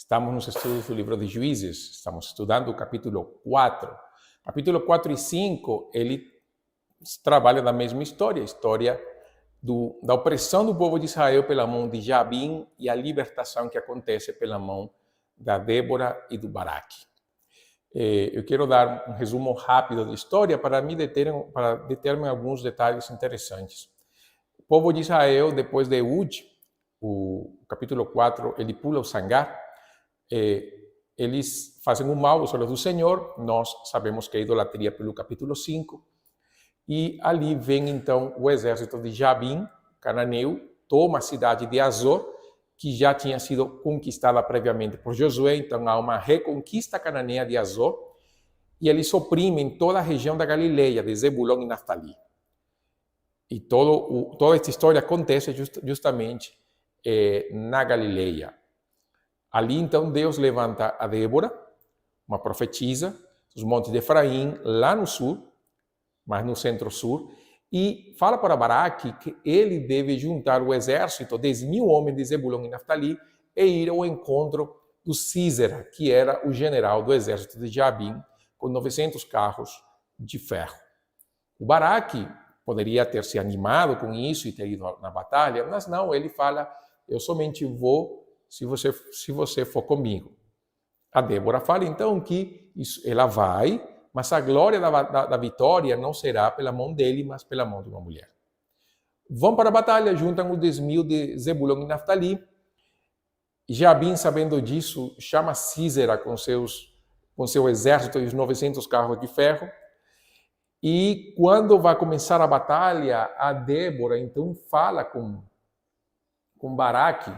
Estamos nos estudos do livro de Juízes, estamos estudando o capítulo 4. Capítulo 4 e 5, ele trabalha da mesma história, a história da opressão do povo de Israel pela mão de Jabim e a libertação que acontece pela mão da Débora e do Baraque. Eu quero dar um resumo rápido da história para deter-me em alguns detalhes interessantes. O povo de Israel, depois de Ud, o capítulo 4, ele pula o Sangar, eles fazem o mal aos olhos do Senhor. Nós sabemos que é idolatria pelo capítulo 5. E ali vem então o exército de Jabim, cananeu, toma a cidade de Azor, que já tinha sido conquistada previamente por Josué. Então há uma reconquista cananeia de Azor, e eles oprimem toda a região da Galileia, de Zebulon e Naftali. E toda esta história acontece justamente na Galileia. Ali, então, Deus levanta a Débora, uma profetisa, dos montes de Efraim, lá no sul, mas no centro-sul, e fala para Baraque que ele deve juntar o exército, 10.000 homens de Zebulon e Naftali, e ir ao encontro do Sísera, que era o general do exército de Jabim, com 900 carros de ferro. O Baraque poderia ter se animado com isso e ter ido na batalha, mas não, ele fala: eu somente vou se você for comigo. A Débora fala então que ela vai, mas a glória da vitória não será pela mão dele, mas pela mão de uma mulher. Vão para a batalha, juntam os 10.000 de Zebulon e Naftali. Jabim, sabendo disso, chama Sísera com seu exército e os 900 carros de ferro. E quando vai começar a batalha, a Débora então fala com Baraque,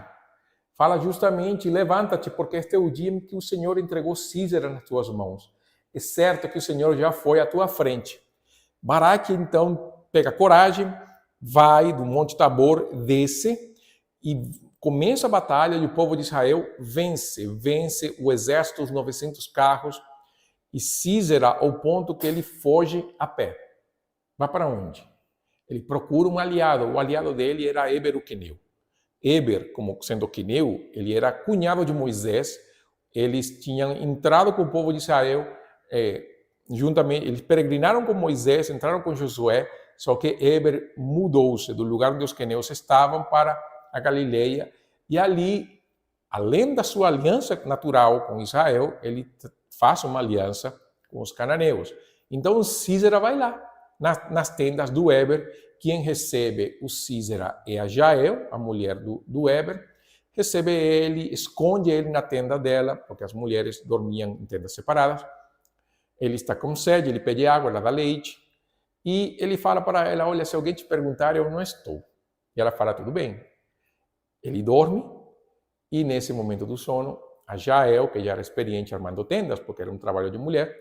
fala justamente: levanta-te, porque este é o dia em que o Senhor entregou Sísera nas tuas mãos. É certo que o Senhor já foi à tua frente. Baraque, então, pega coragem, vai do Monte Tabor, desce e começa a batalha, e o povo de Israel vence o exército, os 900 carros, e Sísera ao ponto que ele foge a pé. Vai para onde? Ele procura um aliado. O aliado dele era Eber o queneu. Eber, como sendo queneu, ele era cunhado de Moisés. Eles tinham entrado com o povo de Israel juntamente, eles peregrinaram com Moisés, entraram com Josué, só que Eber mudou-se do lugar onde os queneus estavam para a Galileia, e ali, além da sua aliança natural com Israel, ele faz uma aliança com os cananeus. Então Sísera vai lá, nas tendas do Eber. Quem recebe o Sísera é a Jael, a mulher do Eber, recebe ele, esconde ele na tenda dela, porque as mulheres dormiam em tendas separadas. Ele está com sede, ele pede água, ela dá leite, e ele fala para ela: olha, se alguém te perguntar, eu não estou. E ela fala: tudo bem. Ele dorme, e nesse momento do sono, a Jael, que já era experiente armando tendas, porque era um trabalho de mulher,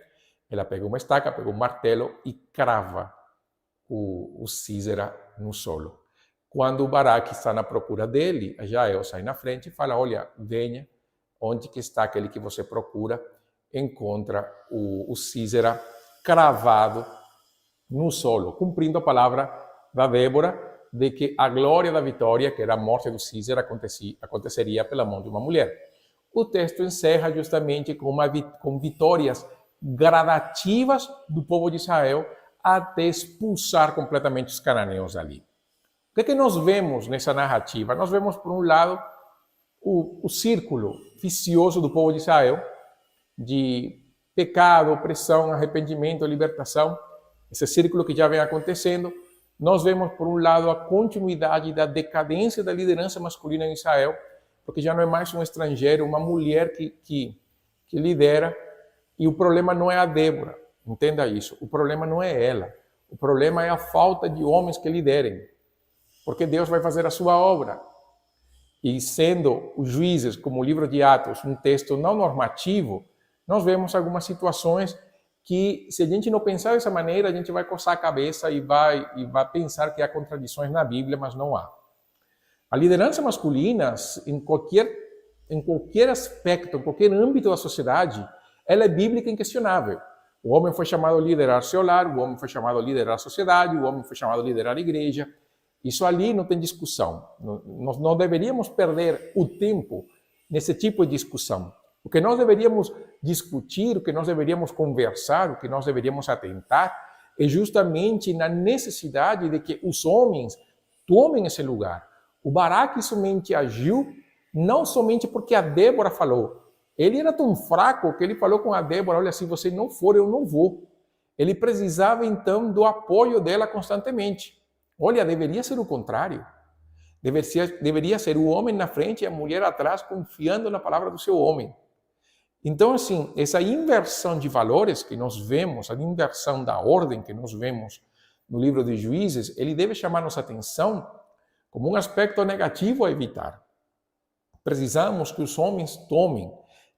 ela pega uma estaca, pega um martelo e crava o Sísera no solo. Quando o Baraque está na procura dele, a Jael sai na frente e fala: olha, venha, onde que está aquele que você procura? Encontra o Sísera cravado no solo, cumprindo a palavra da Débora de que a glória da vitória, que era a morte do Sísera, aconteceria pela mão de uma mulher. O texto encerra justamente com vitórias gradativas do povo de Israel até expulsar completamente os cananeus ali. O que nós vemos nessa narrativa? Nós vemos, por um lado, o círculo vicioso do povo de Israel, de pecado, opressão, arrependimento, libertação, esse círculo que já vem acontecendo. Nós vemos, por um lado, a continuidade da decadência da liderança masculina em Israel, porque já não é mais um estrangeiro, uma mulher que lidera, e o problema não é a Débora, entenda isso, o problema não é ela, o problema é a falta de homens que liderem, porque Deus vai fazer a sua obra. E sendo os Juízes, como o livro de Atos, um texto não normativo, nós vemos algumas situações que, se a gente não pensar dessa maneira, a gente vai coçar a cabeça e vai pensar que há contradições na Bíblia, mas não há. A liderança masculina, em qualquer aspecto, em qualquer âmbito da sociedade, ela é bíblica e inquestionável. O homem foi chamado a liderar seu lar, o homem foi chamado a liderar a sociedade, o homem foi chamado a liderar a igreja. Isso ali não tem discussão. Nós não deveríamos perder o tempo nesse tipo de discussão. O que nós deveríamos discutir, o que nós deveríamos conversar, o que nós deveríamos atentar, é justamente na necessidade de que os homens tomem esse lugar. O Baraque somente agiu, não somente porque a Débora falou. Ele era tão fraco que ele falou com a Débora, olha, se você não for, eu não vou. Ele precisava, então, do apoio dela constantemente. Olha, deveria ser o contrário. Deveria ser o homem na frente e a mulher atrás, confiando na palavra do seu homem. Então, assim, essa inversão de valores que nós vemos, a inversão da ordem que nós vemos no livro de Juízes, ele deve chamar nossa atenção como um aspecto negativo a evitar. Precisamos que os homens tomem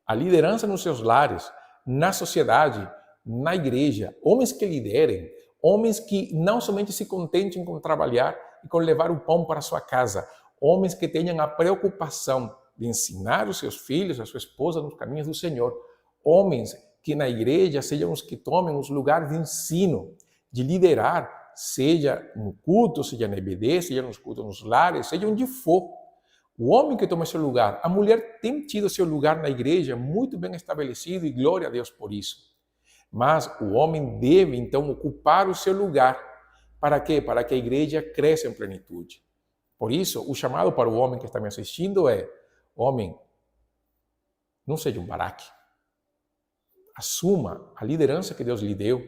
a liderança nos seus lares, na sociedade, na igreja, homens que liderem, homens que não somente se contentem com trabalhar e com levar o pão para a sua casa, homens que tenham a preocupação de ensinar os seus filhos, a sua esposa nos caminhos do Senhor, homens que na igreja sejam os que tomem os lugares de ensino, de liderar, seja no culto, seja na EBD, seja nos cultos nos lares, seja onde for. O homem que toma esse lugar, a mulher tem tido seu lugar na igreja muito bem estabelecido e glória a Deus por isso. Mas o homem deve, então, ocupar o seu lugar. Para quê? Para que a igreja cresça em plenitude. Por isso, o chamado para o homem que está me assistindo é: homem, não seja um Baraque. Assuma a liderança que Deus lhe deu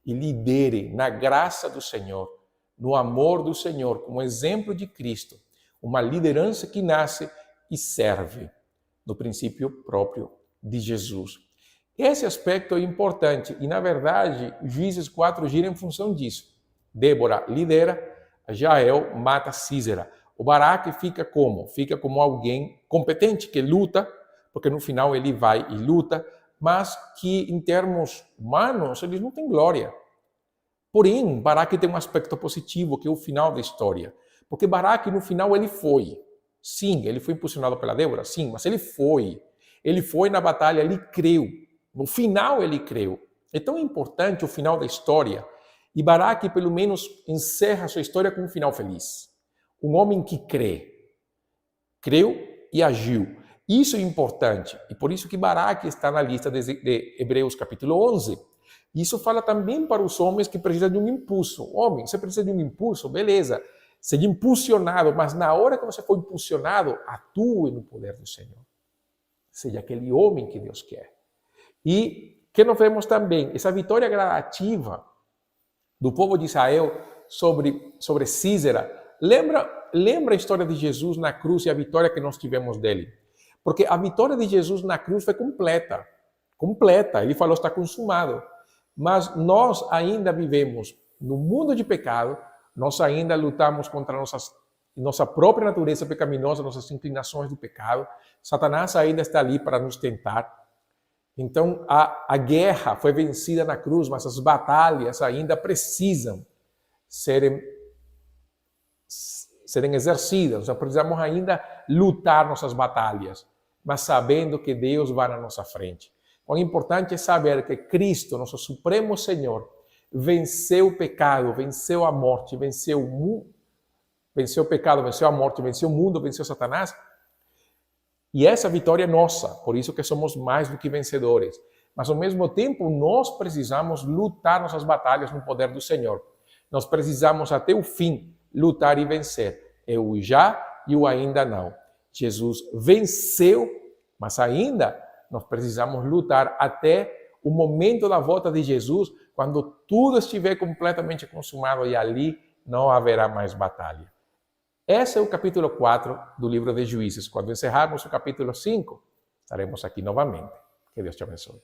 e lidere na graça do Senhor, no amor do Senhor, como exemplo de Cristo. Uma liderança que nasce e serve no princípio próprio de Jesus. Esse aspecto é importante e, na verdade, Juízes 4 gira em função disso. Débora lidera, Jael mata Sísera. O Baraque fica como? Fica como alguém competente que luta, porque no final ele vai e luta, mas que em termos humanos eles não têm glória. Porém, Baraque tem um aspecto positivo, que é o final da história. Porque Baraque, no final, ele foi. Sim, ele foi impulsionado pela Débora, sim, mas ele foi. Ele foi na batalha, ele creu. No final, ele creu. É tão importante o final da história. E Baraque, pelo menos, encerra sua história com um final feliz. Um homem que creu e agiu. Isso é importante. E por isso que Baraque está na lista de Hebreus capítulo 11. Isso fala também para os homens que precisam de um impulso. Homem, você precisa de um impulso? Beleza. Seja impulsionado, mas na hora que você for impulsionado, atue no poder do Senhor. Seja aquele homem que Deus quer. E que nós vemos também essa vitória gradativa do povo de Israel sobre Sísera. Lembra a história de Jesus na cruz e a vitória que nós tivemos dele. Porque a vitória de Jesus na cruz foi completa. Completa. Ele falou, está consumado. Mas nós ainda vivemos no mundo de pecado, nós ainda lutamos contra nossa própria natureza pecaminosa, nossas inclinações do pecado. Satanás ainda está ali para nos tentar. Então, a guerra foi vencida na cruz, mas as batalhas ainda precisam serem exercidas. Nós precisamos ainda lutar nossas batalhas, mas sabendo que Deus vai na nossa frente. O importante é saber que Cristo, nosso Supremo Senhor, venceu o pecado, venceu a morte, venceu o pecado, venceu a morte, venceu o mundo, venceu Satanás. E essa vitória é nossa, por isso que somos mais do que vencedores. Mas ao mesmo tempo, nós precisamos lutar nossas batalhas no poder do Senhor. Nós precisamos até o fim lutar e vencer. É o já e o ainda não. Jesus venceu, mas ainda nós precisamos lutar até o momento da volta de Jesus, quando tudo estiver completamente consumado e ali não haverá mais batalha. Esse é o capítulo 4 do livro de Juízes. Quando encerrarmos o capítulo 5, estaremos aqui novamente. Que Deus te abençoe.